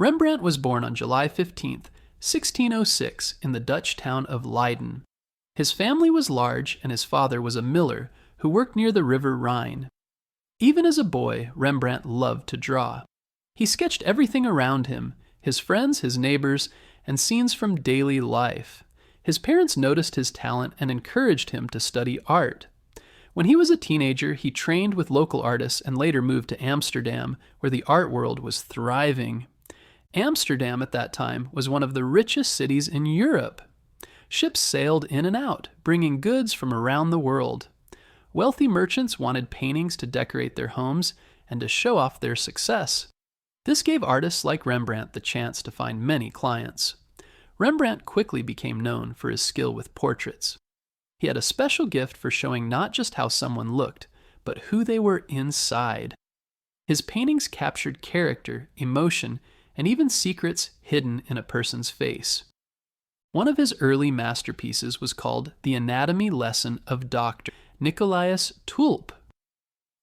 Rembrandt was born on July 15, 1606, in the Dutch town of Leiden. His family was large, and his father was a miller who worked near the river Rhine. Even as a boy, Rembrandt loved to draw. He sketched everything around him, his friends, his neighbors, and scenes from daily life. His parents noticed his talent and encouraged him to study art. When he was a teenager, he trained with local artists and later moved to Amsterdam, where the art world was thriving. Amsterdam at that time was one of the richest cities in Europe. Ships sailed in and out, bringing goods from around the world. Wealthy merchants wanted paintings to decorate their homes and to show off their success. This gave artists like Rembrandt the chance to find many clients. Rembrandt quickly became known for his skill with portraits. He had a special gift for showing not just how someone looked, but who they were inside. His paintings captured character, emotion, and even secrets hidden in a person's face. One of his early masterpieces was called The Anatomy Lesson of Dr. Nicolaas Tulp.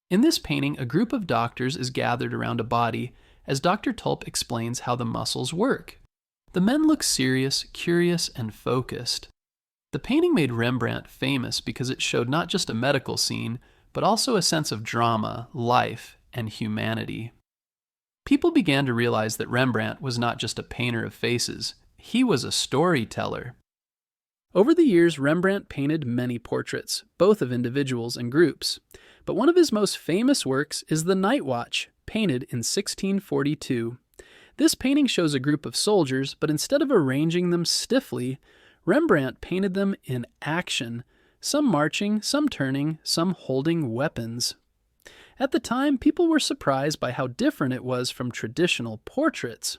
In this painting, a group of doctors is gathered around a body as Dr. Tulp explains how the muscles work. The men look serious, curious, and focused. The painting made Rembrandt famous because it showed not just a medical scene, but also a sense of drama, life, and humanity. People began to realize that Rembrandt was not just a painter of faces, he was a storyteller. Over the years, Rembrandt painted many portraits, both of individuals and groups. But one of his most famous works is The Night Watch, painted in 1642. This painting shows a group of soldiers, but instead of arranging them stiffly, Rembrandt painted them in action, some marching, some turning, some holding weapons. At the time, people were surprised by how different it was from traditional portraits.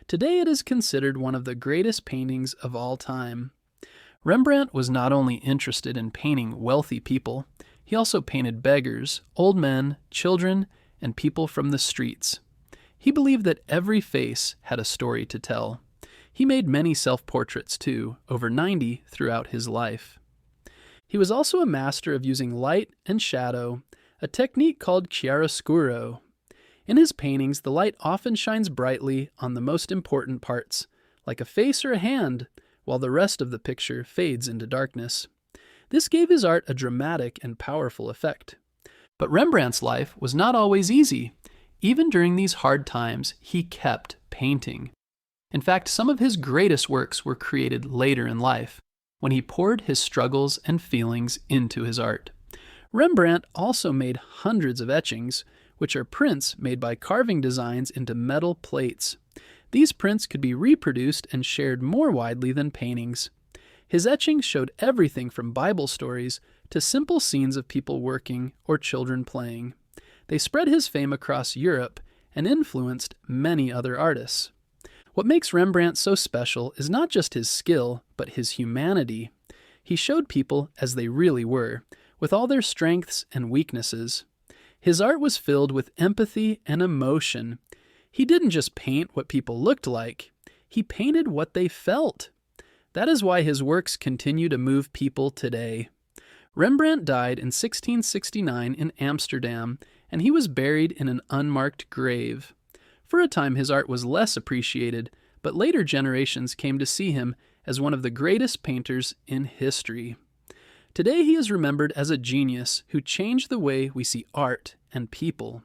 Today it is considered one of the greatest paintings of all time. Rembrandt was not only interested in painting wealthy people, he also painted beggars, old men, children, and people from the streets. He believed that every face had a story to tell. He made many self-portraits too, over 90 throughout his life. He was also a master of using light and shadow, a technique called chiaroscuro. In his paintings, the light often shines brightly on the most important parts, like a face or a hand, while the rest of the picture fades into darkness. This gave his art a dramatic and powerful effect. But Rembrandt's life was not always easy. Even during these hard times, he kept painting. In fact, some of his greatest works were created later in life, when he poured his struggles and feelings into his art. Rembrandt also made hundreds of etchings, which are prints made by carving designs into metal plates. These prints could be reproduced and shared more widely than paintings. His etchings showed everything from Bible stories to simple scenes of people working or children playing. They spread his fame across Europe and influenced many other artists. What makes Rembrandt so special is not just his skill, but his humanity. He showed people as they really were, with all their strengths and weaknesses. His art was filled with empathy and emotion. He didn't just paint what people looked like, he painted what they felt. That is why his works continue to move people today. Rembrandt died in 1669 in Amsterdam, and he was buried in an unmarked grave. For a time his art was less appreciated, but later generations came to see him as one of the greatest painters in history. Today he is remembered as a genius who changed the way we see art and people.